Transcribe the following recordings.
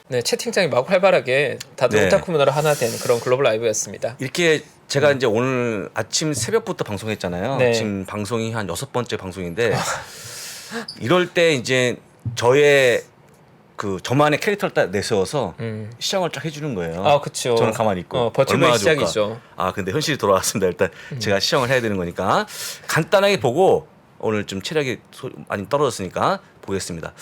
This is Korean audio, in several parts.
네, 채팅창이 막 활발하게 다들 네. 오타쿠 문화로 하나 된 그런 글로벌 라이브였습니다. 이렇게 제가 이제 오늘 아침 새벽부터 방송했잖아요. 네. 지금 방송이 한 6번째 방송인데 이럴 때 이제 저만의 캐릭터를 딱 내세워서 시작을 쫙 해주는 거예요. 아, 그쵸. 저는 가만히 있고. 버티고의 얼마나 좋을까. 시작이죠. 아, 근데 현실이 돌아왔습니다. 일단 제가 시작을 해야 되는 거니까 간단하게 보고 오늘 좀 체력이 많이 떨어졌으니까 보겠습니다.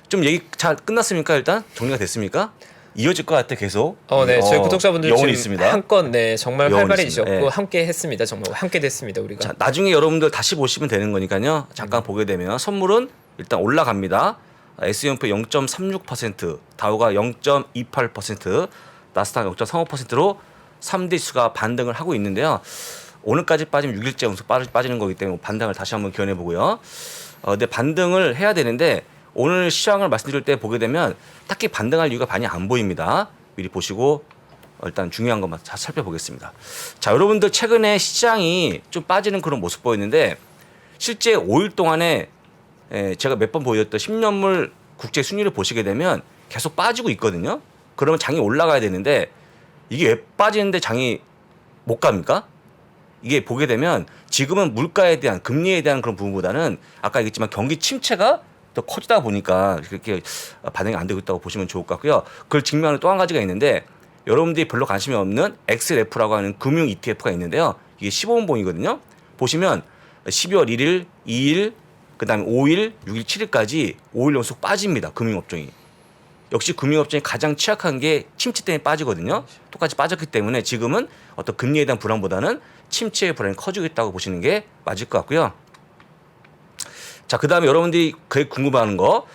좀 얘기 잘 끝났습니까? 일단 정리가 됐습니까? 이어질 것 같아 계속. 네, 저희 구독자분들 여운이 지금 있습니다. 한건 네, 정말 여운이 활발해지셨고 있습니다. 네. 함께 했습니다. 정말 함께 됐습니다, 우리가. 자, 나중에 여러분들 다시 보시면 되는 거니까요. 잠깐 보게 되면 선물은 일단 올라갑니다. S&P 0.36%, 다우가 0.28%, 나스닥 0.35%로 3대 지수가 반등을 하고 있는데요. 오늘까지 빠지면 6일째 연속 빠지는 거기 때문에 반등을 다시 한번 기원해 보고요. 근데 반등을 해야 되는데 오늘 시장을 말씀드릴 때 보게 되면 딱히 반등할 이유가 많이 안 보입니다. 미리 보시고 일단 중요한 것만 다 살펴보겠습니다. 자, 여러분들 최근에 시장이 좀 빠지는 그런 모습 보였는데 실제 5일 동안에 제가 몇 번 보여줬던 10년물 국제 순위를 보시게 되면 계속 빠지고 있거든요. 그러면 장이 올라가야 되는데 이게 왜 빠지는데 장이 못 갑니까? 이게 보게 되면 지금은 물가에 대한 금리에 대한 그런 부분보다는 아까 얘기했지만 경기 침체가 더 커지다 보니까 그렇게 반응이 안 되고 있다고 보시면 좋을 것 같고요. 그걸 증명하는 또 한 가지가 있는데 여러분들이 별로 관심이 없는 XLF라고 하는 금융 ETF가 있는데요. 이게 15분봉이거든요. 보시면 12월 1일, 2일, 그다음에 5일, 6일, 7일까지 5일 연속 빠집니다. 금융업종이. 역시 금융업종이 가장 취약한 게 침체 때문에 빠지거든요. 똑같이 빠졌기 때문에 지금은 어떤 금리에 대한 불안보다는 침체의 불안이 커지고 있다고 보시는 게 맞을 것 같고요. 자, 그다음에 여러분들이 그게 궁금해하는 거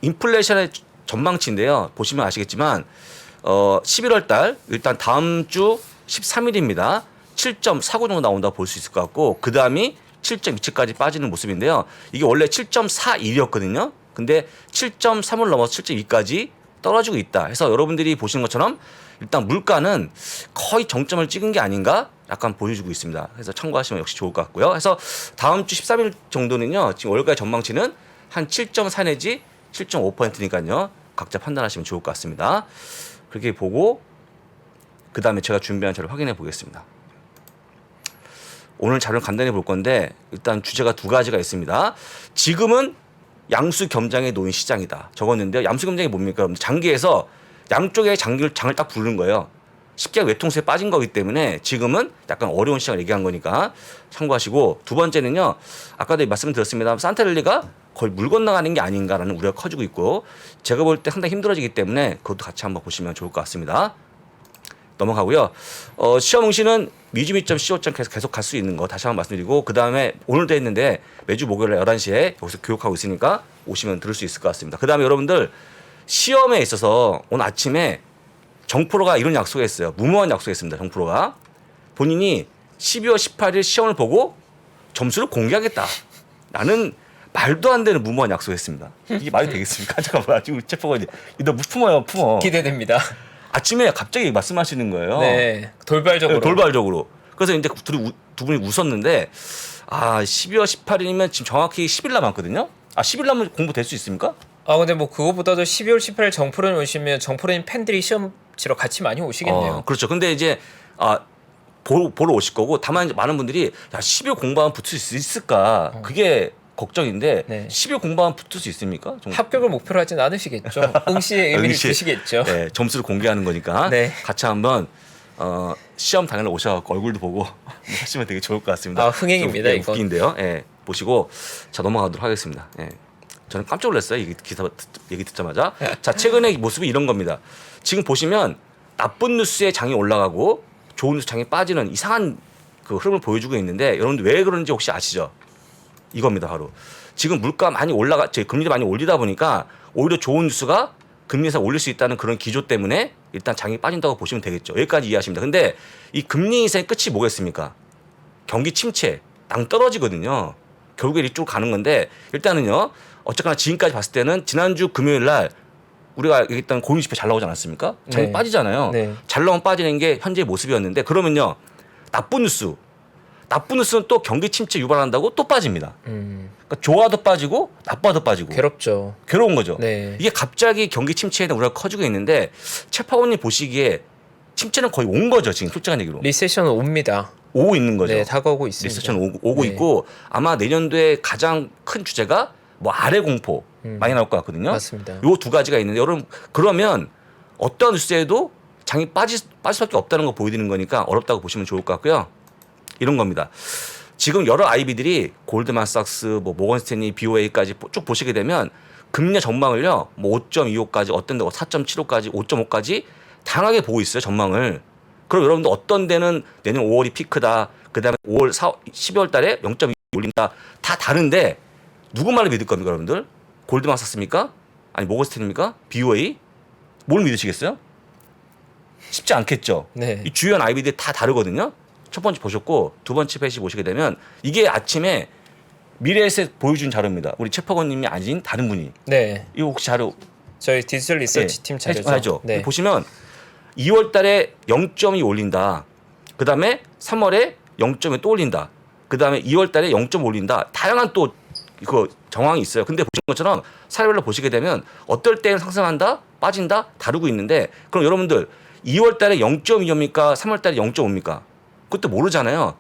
인플레이션의 전망치인데요. 보시면 아시겠지만 11월 달 일단 다음 주 13일입니다. 7.49 정도 나온다고 볼 수 있을 것 같고 그다음이 7.27까지 빠지는 모습인데요. 이게 원래 7.41이었거든요. 근데 7.3을 넘어서 7.2까지 떨어지고 있다. 해서 여러분들이 보시는 것처럼 일단 물가는 거의 정점을 찍은 게 아닌가 약간 보여주고 있습니다. 그래서 참고하시면 역시 좋을 것 같고요. 그래서 다음 주 13일 정도는요. 지금 월가의 전망치는 한 7.4 내지 7.5%니까요. 각자 판단하시면 좋을 것 같습니다. 그렇게 보고 그 다음에 제가 준비한 자료를 확인해 보겠습니다. 오늘 자료를 간단히 볼 건데 일단 주제가 두 가지가 있습니다. 지금은 양수 겸장에 놓인 시장이다. 적었는데요. 양수 겸장이 뭡니까? 여러분들 장기에서 양쪽의 장을 딱 부르는 거예요. 쉽게 외통수에 빠진 거기 때문에 지금은 약간 어려운 시장을 얘기한 거니까 참고하시고 두 번째는요. 아까도 말씀드렸습니다. 산타랠리가 거의 물 건너가는 게 아닌가라는 우려가 커지고 있고 제가 볼 때 상당히 힘들어지기 때문에 그것도 같이 한번 보시면 좋을 것 같습니다. 넘어가고요. 시험응시는 미주미.co.점 계속 갈 수 있는 거 다시 한번 말씀드리고 그 다음에 오늘도 했는데 매주 목요일 11시에 여기서 교육하고 있으니까 오시면 들을 수 있을 것 같습니다. 그 다음에 여러분들 시험에 있어서 오늘 아침에 정프로가 이런 약속했어요. 무모한 약속했습니다. 정프로가 본인이 12월 18일 시험을 보고 점수를 공개하겠다. 라는 말도 안 되는 무모한 약속했습니다. 이게 말이 되겠습니까? 잠깐만 지금 체포가 이제 너 품어요 품어. 기대됩니다. 아침에 갑자기 말씀하시는 거예요. 네, 돌발적으로. 돌발적으로. 그래서 이제 두 분이 웃었는데 12월 18일이면 지금 정확히 10일 남았거든요. 10일 남으면 공부될 수 있습니까? 근데 뭐 그거보다도 12월 18일 정프로님 오시면 정프로님 팬들이 시험 치러 같이 많이 오시겠네요. 그렇죠. 근데 이제 보러 오실 거고 다만 이제 많은 분들이 10일 공부하면 붙을 수 있을까? 그게 걱정인데 네. 10일 공부하면 붙을 수 있습니까? 합격을 목표로 하진 않으시겠죠. 응시의 의미를 두시겠죠. 네, 점수를 공개하는 거니까 네. 같이 한번 시험 당일날 오셔서 얼굴도 보고 하시면 되게 좋을 것 같습니다. 흥행입니다. 좀, 이건. 웃긴데요. 예, 보시고 자 넘어가도록 하겠습니다. 예. 저는 깜짝 놀랐어요. 얘기 듣자마자. 자, 최근의 모습이 이런 겁니다. 지금 보시면 나쁜 뉴스에 장이 올라가고 좋은 뉴스 장이 빠지는 이상한 그 흐름을 보여주고 있는데 여러분들 왜 그런지 혹시 아시죠? 이겁니다. 바로 지금 물가 많이 금리도 많이 올리다 보니까 오히려 좋은 뉴스가 금리 인상 올릴 수 있다는 그런 기조 때문에 일단 장이 빠진다고 보시면 되겠죠. 여기까지 이해하십니다. 근데 이 금리 인상의 끝이 뭐겠습니까? 경기 침체, 낭 떨어지거든요. 결국에 이쪽으로 가는 건데 일단은요. 어쨌거나 지금까지 봤을 때는 지난주 금요일 날 우리가 얘기했던 고용지표 잘 나오지 않았습니까? 장이 네. 빠지잖아요. 네. 잘 나오면 빠지는 게 현재의 모습이었는데 그러면요. 나쁜 뉴스는 또 경기 침체 유발한다고 또 빠집니다. 그러니까 좋아도 빠지고 나빠도 빠지고 괴롭죠. 괴로운 거죠. 네. 이게 갑자기 경기 침체에는 우리가 커지고 있는데 최파원님 보시기에 침체는 거의 온 거죠. 지금 솔직한 얘기로. 리세션은 옵니다. 오고 있는 거죠. 네, 다가오고 있습니다. 리세션 오고 네. 있고 아마 내년도에 가장 큰 주제가 뭐 아래 공포 많이 나올 것 같거든요. 맞습니다. 요 두 가지가 있는데 여러분 그러면 어떤 뉴스에도 장이 빠질 수밖에 없다는 거 보여드리는 거니까 어렵다고 보시면 좋을 것 같고요. 이런 겁니다. 지금 여러 IB들이 골드만삭스, 뭐 모건스탠리, BOA까지 쭉 보시게 되면 금리 전망을요, 뭐 5.25까지 어떤 데 4.75까지, 5.5까지 다양하게 보고 있어요 전망을. 그럼 여러분들 어떤 데는 내년 5월이 피크다, 그다음에 5월, 12월 달에 0.2 올린다, 다 다른데 누구 말을 믿을 겁니까 여러분들? 골드만삭스입니까? 아니 모건스탠리입니까? BOA? 뭘 믿으시겠어요? 쉽지 않겠죠. 네. 이 주요한 IB들이 다 다르거든요. 첫 번째 보셨고 두 번째 페이지 보시게 되면 이게 아침에 미래에셋 보여준 자료입니다. 우리 최파건님이 아닌 다른 분이. 네. 이거 혹시 자료 저희 디지털 리서치 팀 자료죠. 하죠. 네. 보시면 2월 달에 0.2 올린다. 그 다음에 3월에 0.2 또 올린다. 그 다음에 2월 달에 0.5 올린다. 다양한 또 그 정황이 있어요. 근데 보신 것처럼 사례별로 보시게 되면 어떨 때는 상승한다, 빠진다, 다르고 있는데 그럼 여러분들 2월 달에 0.2입니까? 3월 달에 0.5입니까? 그것도 모르잖아요.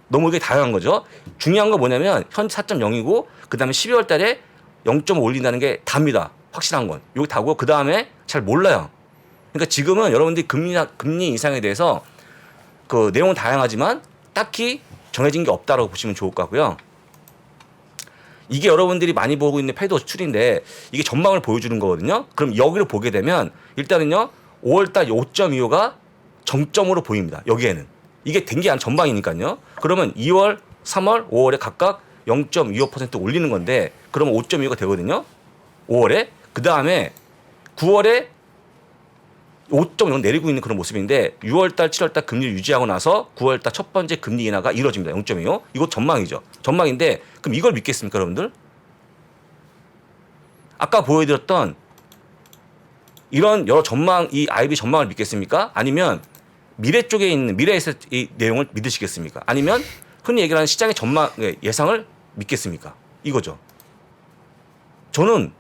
너무 이게 다양한 거죠. 중요한 건 뭐냐면 현 4.0이고 그다음에 12월 달에 0.5 올린다는 게 답니다. 확실한 건. 여기 다고 그다음에 잘 몰라요. 그러니까 지금은 여러분들이 금리 인상에 대해서 그 내용은 다양하지만 딱히 정해진 게 없다라고 보시면 좋을 것 같고요. 이게 여러분들이 많이 보고 있는 패드 추리인데 이게 전망을 보여주는 거거든요. 그럼 여기를 보게 되면 일단은요. 5월 달 5.25가 정점으로 보입니다. 여기에는. 이게 된 게 아니라 전방이니까요. 그러면 2월, 3월, 5월에 각각 0.25% 올리는 건데 그러면 5.25가 되거든요. 5월에. 그다음에 9월에 5.0 내리고 있는 그런 모습인데 6월달, 7월달 금리를 유지하고 나서 9월달 첫 번째 금리 인하가 이루어집니다. 0.25. 이거 전망이죠. 전망인데 그럼 이걸 믿겠습니까, 여러분들? 아까 보여드렸던 이런 여러 전망, 이 IB 전망을 믿겠습니까? 아니면 미래 쪽에 있는 미래에서 이 내용을 믿으시겠습니까? 아니면 흔히 얘기하는 시장의 전망, 예상을 믿겠습니까? 이거죠. 저는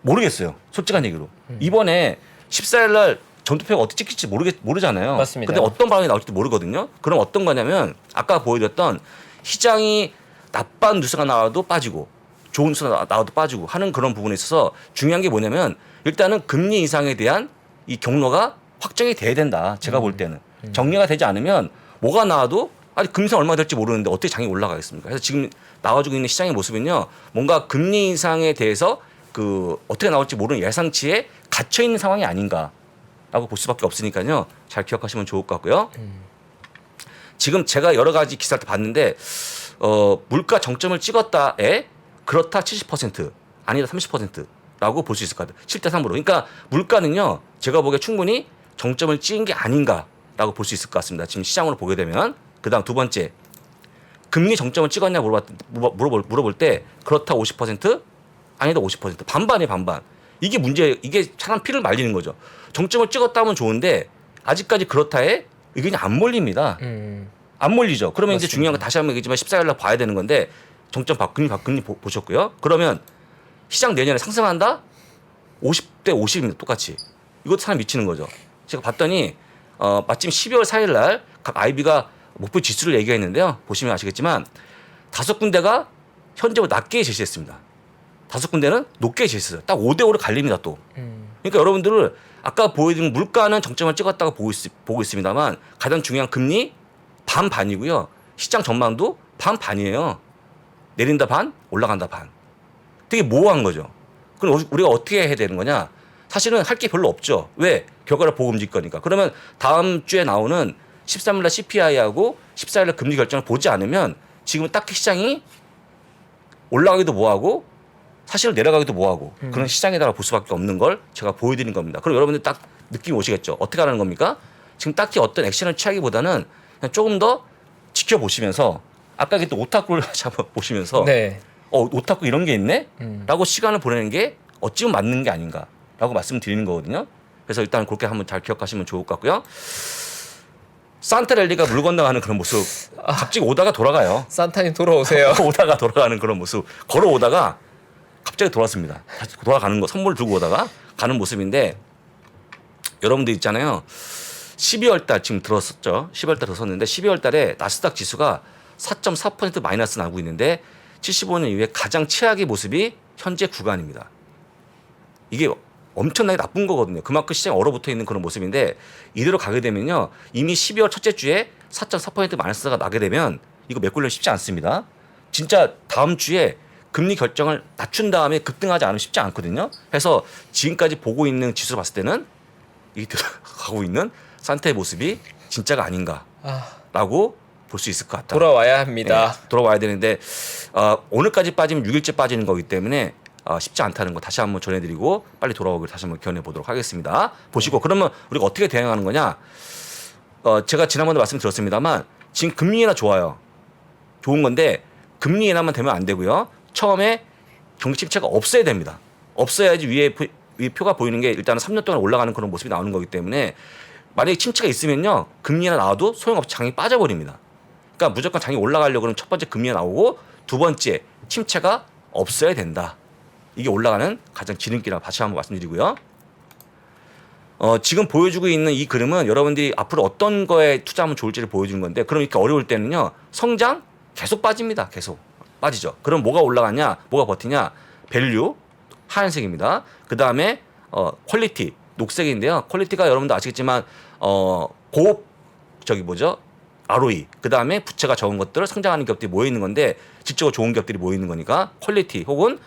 모르겠어요. 솔직한 얘기로. 이번에 14일 날 전투표가 어떻게 찍힐지 모르잖아요. 맞습니다. 근데 어떤 방향이 나올지도 모르거든요. 그럼 어떤 거냐면 아까 보여드렸던 시장이 나쁜 뉴스가 나와도 빠지고 좋은 뉴스가 나와도 빠지고 하는 그런 부분에 있어서 중요한 게 뭐냐면 일단은 금리 인상에 대한 이 경로가 확정이 돼야 된다. 제가 볼 때는. 정리가 되지 않으면 뭐가 나와도 아니 금리 인상 얼마 될지 모르는데 어떻게 장이 올라가겠습니까? 그래서 지금 나와주고 있는 시장의 모습은요. 뭔가 금리 인상에 대해서 그 어떻게 나올지 모르는 예상치에 갇혀 있는 상황이 아닌가라고 볼 수밖에 없으니까요. 잘 기억하시면 좋을 것 같고요. 지금 제가 여러 가지 기사를 봤는데 물가 정점을 찍었다에 그렇다 70% 아니다 30%라고 볼 수 있을 것 같아요. 7대 3으로. 그러니까 물가는요. 제가 보기에 충분히 정점을 찍은 게 아닌가라고 볼 수 있을 것 같습니다. 지금 시장으로 보게 되면. 그다음 두 번째. 금리 정점을 찍었냐 물어볼 때 그렇다 50% 아니다 50% 반반이 반반. 이게 문제, 이게 사람 피를 말리는 거죠. 정점을 찍었다 하면 좋은데 아직까지 그렇다에 의견이 안 몰립니다. 안 몰리죠. 그러면 이제 맞습니다. 중요한 건 다시 한번 얘기지만 14일 날 봐야 되는 건데 정점 금리 보셨고요. 그러면 시장 내년에 상승한다? 50대 50입니다. 똑같이. 이것도 사람 미치는 거죠. 제가 봤더니 마침 12월 4일 날 각 IB가 목표 지수를 얘기했는데요. 보시면 아시겠지만 5군데가 현재보다 낮게 제시했습니다. 5군데는 높게 제시했어요. 딱 5대 5로 갈립니다 또. 그러니까 여러분들을 아까 보여드린 물가는 정점을 찍었다고 보고 있습니다만 가장 중요한 금리 반반이고요. 시장 전망도 반반이에요. 내린다 반, 올라간다 반. 되게 모호한 거죠. 그럼 우리가 어떻게 해야 되는 거냐? 사실은 할 게 별로 없죠. 왜? 결과를 보고 움직일 거니까. 그러면 다음 주에 나오는 13일날 CPI하고 14일날 금리 결정을 보지 않으면 지금 딱히 시장이 올라가기도 뭐하고 사실 내려가기도 뭐하고 그런 시장에다가 볼 수밖에 없는 걸 제가 보여드린 겁니다. 그럼 여러분들 딱 느낌이 오시겠죠. 어떻게 하는 겁니까? 지금 딱히 어떤 액션을 취하기보다는 그냥 조금 더 지켜보시면서 아까 또 오타쿠를 잡아보시면서 네. 오타쿠 이런 게 있네? 라고 시간을 보내는 게 어찌 보면 맞는 게 아닌가라고 말씀드리는 거거든요. 그래서 일단 그렇게 한번 잘 기억하시면 좋을 것 같고요. 산타랠리가 물 건너가는 그런 모습. 갑자기 오다가 돌아가요. 산타님 돌아오세요. 오다가 돌아가는 그런 모습. 걸어오다가 갑자기 돌아왔습니다. 다시 돌아가는 거 선물 들고 오다가 가는 모습인데 여러분들 있잖아요. 12월 달 지금 들었었죠. 12월 달 들었었는데 12월 달에 나스닥 지수가 4.4% 마이너스 나고 있는데 75년 이후에 가장 최악의 모습이 현재 구간입니다. 이게 엄청나게 나쁜 거거든요. 그만큼 시장이 얼어붙어 있는 그런 모습인데 이대로 가게 되면요. 이미 12월 첫째 주에 4.4% 마이너스가 나게 되면 이거 메꾸려면 쉽지 않습니다. 진짜 다음 주에 금리 결정을 낮춘 다음에 급등하지 않으면 쉽지 않거든요. 그래서 지금까지 보고 있는 지수를 봤을 때는 이게 들어가고 있는 산타의 모습이 진짜가 아닌가라고 볼 수 있을 것 같다. 돌아와야 합니다. 네, 돌아와야 되는데 오늘까지 빠지면 6일째 빠지는 거기 때문에 쉽지 않다는 거 다시 한번 전해드리고 빨리 돌아오길 다시 한번 기원해 보도록 하겠습니다. 보시고 그러면 우리가 어떻게 대응하는 거냐? 제가 지난번에 말씀드렸습니다만 지금 금리 인하 좋아요. 좋은 건데 금리 인하만 되면 안 되고요. 처음에 경기 침체가 없어야 됩니다. 없어야지 위에 표가 보이는 게 일단은 3년 동안 올라가는 그런 모습이 나오는 거기 때문에 만약에 침체가 있으면요. 금리 인하 나와도 소용없이 장이 빠져버립니다. 그러니까 무조건 장이 올라가려고 그러면 첫 번째 금리가 나오고 두 번째 침체가 없어야 된다. 이게 올라가는 가장 지름길이라고 다시 한번 말씀드리고요. 지금 보여주고 있는 이 그림은 여러분들이 앞으로 어떤 거에 투자하면 좋을지를 보여주는 건데 그럼 이렇게 어려울 때는요. 성장 계속 빠집니다. 계속 빠지죠. 그럼 뭐가 올라가냐? 뭐가 버티냐? 밸류 하얀색입니다. 그 다음에 퀄리티 녹색인데요. 퀄리티가 여러분도 아시겠지만 고업 ROE 그 다음에 부채가 적은 것들 성장하는 기업들이 모여 있는 건데 질적으로 좋은 기업들이 모여 있는 거니까 퀄리티 혹은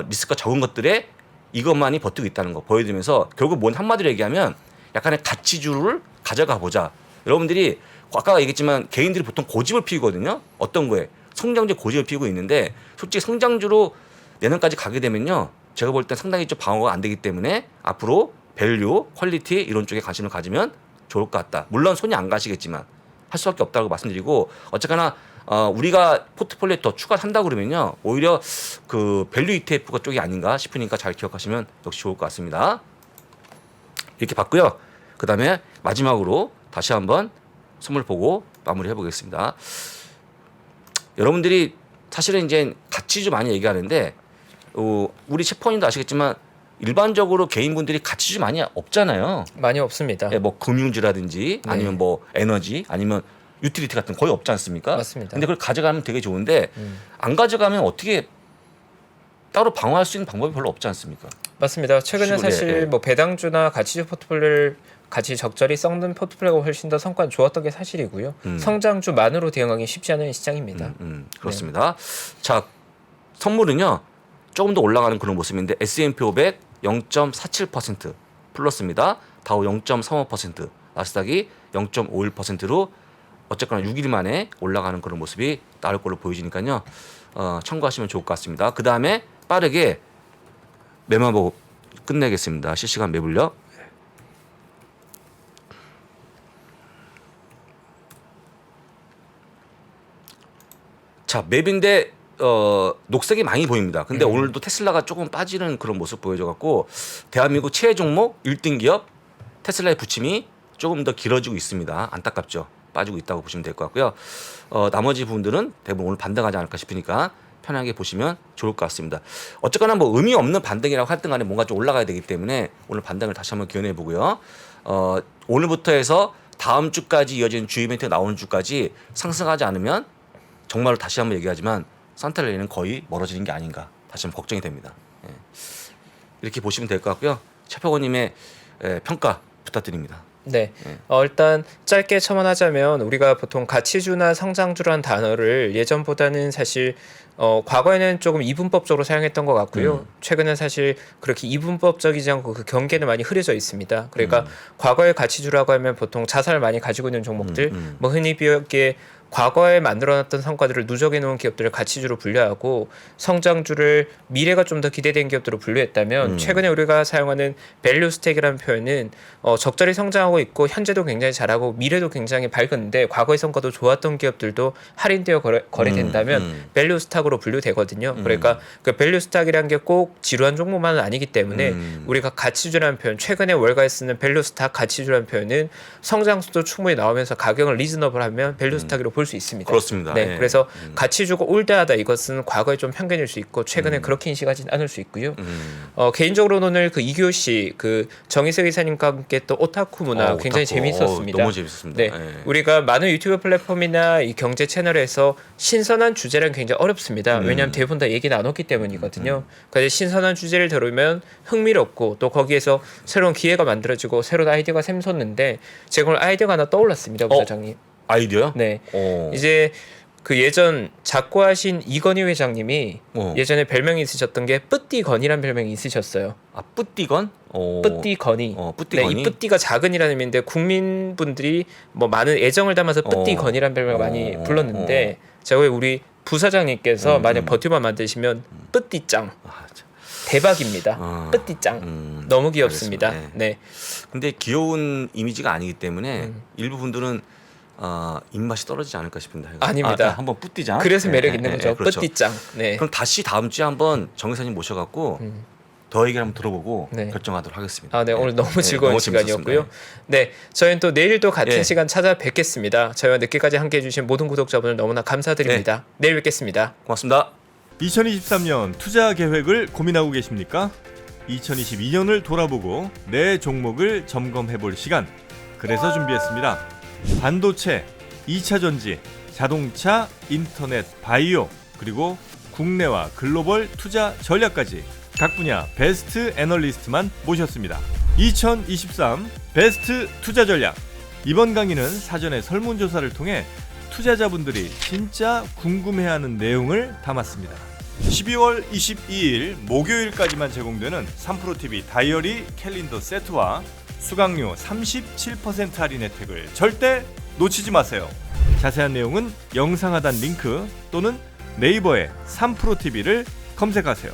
리스크가 적은 것들에 이것만이 버티고 있다는 거 보여드리면서 결국 뭔 한마디로 얘기하면 약간의 가치주를 가져가 보자. 여러분들이 아까 얘기했지만 개인들이 보통 고집을 피우거든요. 어떤 거에 성장주 고집을 피우고 있는데 솔직히 성장주로 내년까지 가게 되면요. 제가 볼 땐 상당히 좀 방어가 안 되기 때문에 앞으로 밸류, 퀄리티 이런 쪽에 관심을 가지면 좋을 것 같다. 물론 손이 안 가시겠지만 할 수밖에 없다고 말씀드리고 어쨌거나 우리가 포트폴리오에 더 추가한다고 그러면요. 오히려 그 밸류 ETF가 쪽이 아닌가 싶으니까 잘 기억하시면 역시 좋을 것 같습니다. 이렇게 봤고요. 그 다음에 마지막으로 다시 한번 선물 보고 마무리 해보겠습니다. 여러분들이 사실은 이제 가치주 많이 얘기하는데 우리 셰퍼님도 아시겠지만 일반적으로 개인분들이 가치주 많이 없잖아요. 많이 없습니다. 예, 뭐 금융주라든지 아니면 뭐 에너지 아니면 유틸리티 같은 거 거의 없지 않습니까? 맞습니다. 근데 그걸 가져가면 되게 좋은데 안 가져가면 어떻게 따로 방어할 수 있는 방법이 별로 없지 않습니까? 맞습니다. 최근에 시골에, 사실 예. 뭐 배당주나 가치주 포트폴리오를 같이 적절히 썩는 포트폴리오가 훨씬 더 성과는 좋았던 게 사실이고요. 성장주만으로 대응하기 쉽지 않은 시장입니다. 그렇습니다. 자, 선물은요. 조금 더 올라가는 그런 모습인데 S&P 500 0.47% 플러스입니다. 다우 0.35%, 나스닥이 0.51%로 어쨌거나 6일 만에 올라가는 그런 모습이 나올 걸로 보여지니까요. 참고하시면 좋을 것 같습니다. 그 다음에 빠르게 매만 보고 끝내겠습니다. 실시간 매물력. 자, 맵인데 녹색이 많이 보입니다. 근데 오늘도 테슬라가 조금 빠지는 그런 모습 보여줘갖고 대한민국 최애 종목 1등 기업 테슬라의 부침이 조금 더 길어지고 있습니다. 안타깝죠. 빠지고 있다고 보시면 될 것 같고요. 나머지 부분들은 대부분 오늘 반등하지 않을까 싶으니까 편하게 보시면 좋을 것 같습니다. 어쨌거나 뭐 의미 없는 반등이라고 하든 간에 뭔가 좀 올라가야 되기 때문에 오늘 반등을 다시 한번 기원해 보고요. 오늘부터 해서 다음 주까지 이어지는 주 이벤트가 나오는 주까지 상승하지 않으면 정말로 다시 한번 얘기하지만 산타랠리는 거의 멀어지는 게 아닌가 다시 한번 걱정이 됩니다. 예. 이렇게 보시면 될 것 같고요. 최평원님의 평가 부탁드립니다. 네. 일단 짧게 첨언하자면 우리가 보통 가치주나 성장주라는 단어를 예전보다는 사실 과거에는 조금 이분법적으로 사용했던 것 같고요. 최근에 사실 그렇게 이분법적이지 않고 그 경계는 많이 흐려져 있습니다. 그러니까 과거의 가치주라고 하면 보통 자산을 많이 가지고 있는 종목들, 뭐 흔히 비교하기에 과거에 만들어놨던 성과들을 누적해 놓은 기업들을 가치주로 분류하고 성장주를 미래가 좀 더 기대된 기업들로 분류했다면 최근에 우리가 사용하는 밸류 스택이라는 표현은 적절히 성장하고 있고 현재도 굉장히 잘하고 미래도 굉장히 밝은데 과거의 성과도 좋았던 기업들도 할인되어 거래된다면 밸류 스탁으로 스탁으로 분류되거든요. 그러니까 그 밸류 스탁이라는 게 꼭 지루한 종목만은 아니기 때문에 우리가 가치주라는 표현, 최근에 월가에 쓰는 밸류 스탁, 가치주라는 표현은 성장수도 충분히 나오면서 가격을 리즈너블하면 밸류 스탁으로 볼 수 있습니다. 그렇습니다. 네, 예. 그래서 가치주가 올드하다 이것은 과거에 좀 편견일 수 있고 최근에 그렇게 인식하지는 않을 수 있고요. 개인적으로는 오늘 그 이교시 그 정희석 이사님과 함께 또 오타쿠 문화 굉장히 오타쿠. 재미있었습니다. 너무 재밌었습니다. 네, 예. 우리가 많은 유튜브 플랫폼이나 이 경제 채널에서 신선한 주제는 굉장히 어렵습니다. 왜냐하면 대부분 다 얘기 나눴기 때문이거든요. 그래서 신선한 주제를 다루면 흥미롭고 또 거기에서 새로운 기회가 만들어지고 새로운 아이디어가 샘솟는데 제가 오늘 아이디어가 하나 떠올랐습니다, 부사장님. 아이디어요? 네, 어. 이제 그 예전 작고하신 이건희 회장님이 어. 예전에 별명이 있으셨던 게 뿌띠건이라는 별명이 있으셨어요. 아, 뿌띠건? 뿌띠건이. 뿌띠건이. 네, 이 뿌띠가 작은이라는 의미인데 국민분들이 뭐 많은 애정을 담아서 뿌띠건이라는 별명을 많이 불렀는데 제가 왜 우리 부사장님께서 만약 버튜버 만드시면 뿌띠짱. 아, 참. 대박입니다. 뿌띠짱. 너무 귀엽습니다. 알겠습니다. 네. 근데 귀여운 이미지가 아니기 때문에 일부 분들은 입맛이 떨어지지 않을까 싶은데. 아닙니다. 한번 뿌띠장. 그래서 매력 있는 거죠. 그렇죠. 뿌띠짱. 네. 그럼 다시 다음 주에 한번 정 이사님 모셔갖고 더 얘기를 한번 들어보고 네. 결정하도록 하겠습니다. 아, 네, 오늘 너무 즐거운 너무 시간이었고요. 재밌었습니다. 네, 저희는 또 내일도 같은 예. 시간 찾아뵙겠습니다. 저희와 늦게까지 함께해주신 모든 구독자분들 너무나 감사드립니다. 내일 뵙겠습니다. 고맙습니다. 2023년 투자 계획을 고민하고 계십니까? 2022년을 돌아보고 내 종목을 점검해 볼 시간. 그래서 준비했습니다. 반도체, 2차 전지, 자동차, 인터넷, 바이오, 그리고 국내와 글로벌 투자 전략까지 각 분야 베스트 애널리스트만 모셨습니다. 2023 베스트 투자 전략. 이번 강의는 사전에 설문조사를 통해 투자자분들이 진짜 궁금해하는 내용을 담았습니다. 12월 22일 목요일까지만 제공되는 3프로TV 다이어리 캘린더 세트와 수강료 37% 할인 혜택을 절대 놓치지 마세요. 자세한 내용은 영상 하단 링크 또는 네이버에 3프로TV를 검색하세요.